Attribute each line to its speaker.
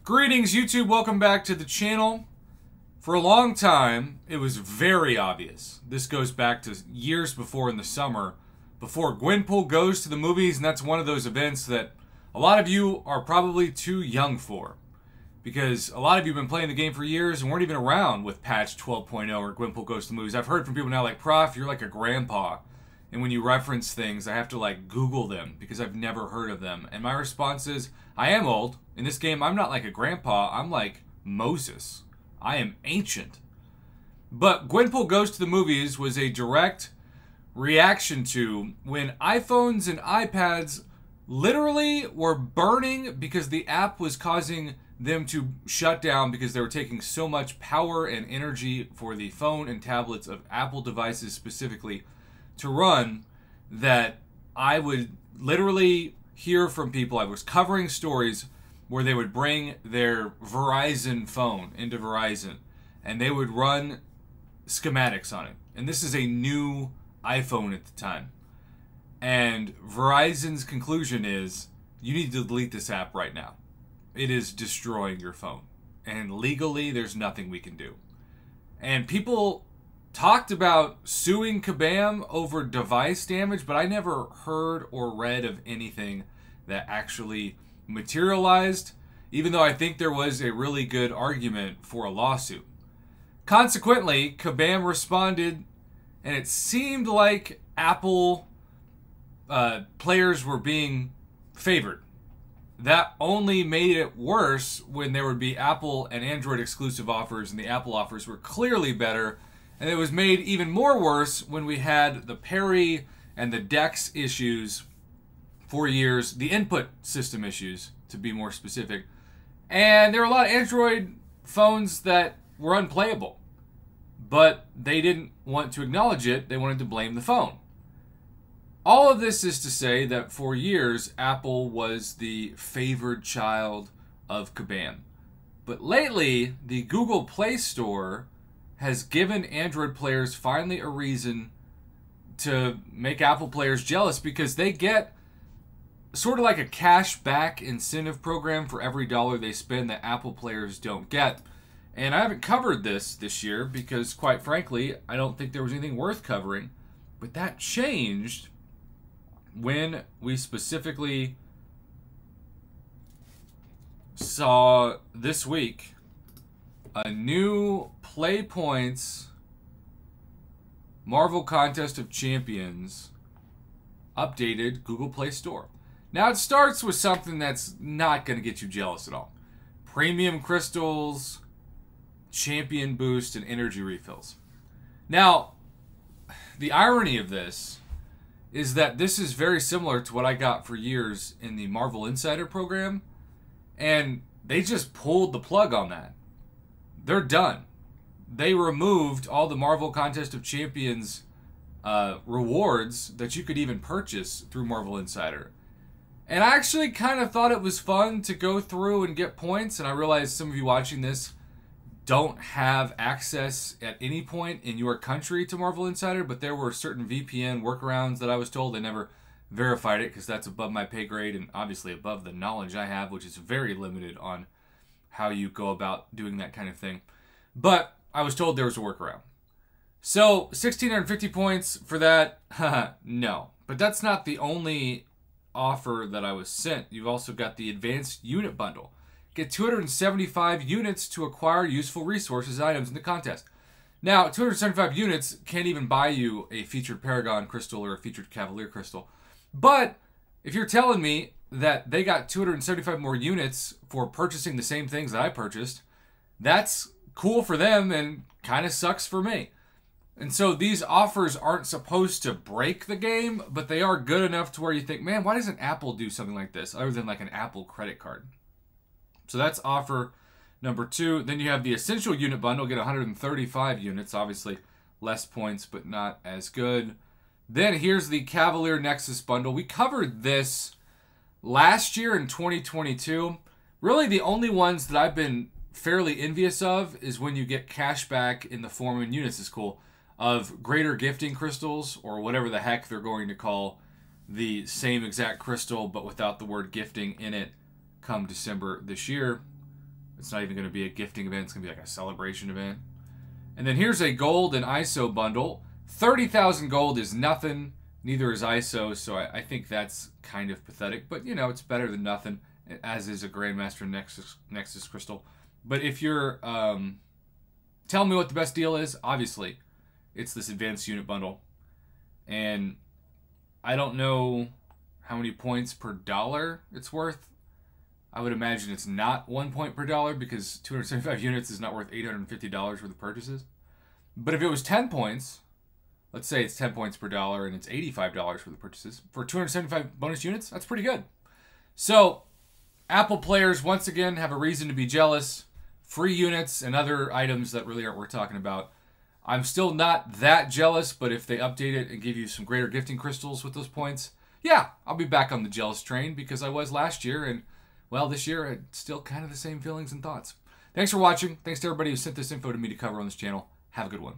Speaker 1: Greetings, YouTube. Welcome back to the channel. For a long time, it was very obvious. This goes back to years before in the summer, before Gwenpool goes to the movies, and that's one of those events that a lot of you are probably too young for. Because a lot of you have been playing the game for years and weren't even around with patch 12.0 or Gwenpool goes to the movies. I've heard from people now like, Prof, you're like a grandpa. And when you reference things, I have to like Google them because I've never heard of them. And my response is, I am old. In this game, I'm not like a grandpa. I'm like Moses. I am ancient. But Gwenpool Goes to the Movies was a direct reaction to when iPhones and iPads literally were burning because the app was causing them to shut down because they were taking so much power and energy for the phone and tablets of Apple devices specifically to run, that I would literally hear from people. I was covering stories where they would bring their Verizon phone into Verizon and they would run schematics on it. And this is a new iPhone at the time. And Verizon's conclusion is, you need to delete this app right now. It is destroying your phone. And legally, there's nothing we can do. And people talked about suing Kabam over device damage, but I never heard or read of anything that actually materialized, even though I think there was a really good argument for a lawsuit. Consequently, Kabam responded, and it seemed like Apple players were being favored. That only made it worse when there would be Apple and Android exclusive offers, and the Apple offers were clearly better. And it was made even more worse when we had the Perry and the DeX issues for years, the input system issues, to be more specific. And there were a lot of Android phones that were unplayable. But they didn't want to acknowledge it. They wanted to blame the phone. All of this is to say that for years, Apple was the favored child of Kabam. But lately, the Google Play Store has given Android players finally a reason to make Apple players jealous, because they get sort of like a cash back incentive program for every dollar they spend that Apple players don't get. And I haven't covered this year because, quite frankly, I don't think there was anything worth covering. But that changed when we specifically saw this week a new Play Points Marvel Contest of Champions updated Google Play Store. Now it starts with something that's not going to get you jealous at all. Premium crystals, champion boost, and energy refills. Now, the irony of this is that this is very similar to what I got for years in the Marvel Insider program, and they just pulled the plug on that. They're done. They removed all the Marvel Contest of Champions rewards that you could even purchase through Marvel Insider. And I actually kind of thought it was fun to go through and get points, and I realize some of you watching this don't have access at any point in your country to Marvel Insider, but there were certain VPN workarounds that I was told. I never verified it because that's above my pay grade and obviously above the knowledge I have, which is very limited on how you go about doing that kind of thing. But I was told there was a workaround. So 1,650 points for that? No. But that's not the only offer that I was sent. You've also got the Advanced Unit Bundle. Get 275 units to acquire useful resources items in the contest. Now, 275 units can't even buy you a featured Paragon crystal or a featured Cavalier crystal. But if you're telling me that they got 275 more units for purchasing the same things that I purchased, that's cool for them and kind of sucks for me. And so these offers aren't supposed to break the game, but they are good enough to where you think, man, why doesn't Apple do something like this other than like an Apple credit card? So that's offer number 2. Then you have the Essential Unit Bundle, get 135 units, obviously less points, but not as good. Then here's the Cavalier Nexus Bundle. We covered this last year in 2022. Really the only ones that I've been fairly envious of is when you get cash back in the form, and units is cool, of greater gifting crystals, or whatever the heck they're going to call the same exact crystal but without the word gifting in it come December this year. It's not even going to be a gifting event. It's going to be like a celebration event. And then here's a gold and ISO bundle. 30,000 gold is nothing. Neither is ISO, so I think that's kind of pathetic. But, you know, it's better than nothing, as is a Grandmaster Nexus crystal. But if you're telling me what the best deal is, obviously, it's this advanced unit bundle. And I don't know how many points per dollar it's worth. I would imagine it's not 1 point per dollar because 275 units is not worth $850 worth of purchases. But if it was 10 points, let's say it's 10 points per dollar and it's $85 worth of purchases, for 275 bonus units, that's pretty good. So, Apple players, once again, have a reason to be jealous. Free units and other items that really aren't worth talking about. I'm still not that jealous, but if they update it and give you some greater gifting crystals with those points, yeah, I'll be back on the jealous train because I was last year, and, well, this year, it's still kind of the same feelings and thoughts. Thanks for watching. Thanks to everybody who sent this info to me to cover on this channel. Have a good one.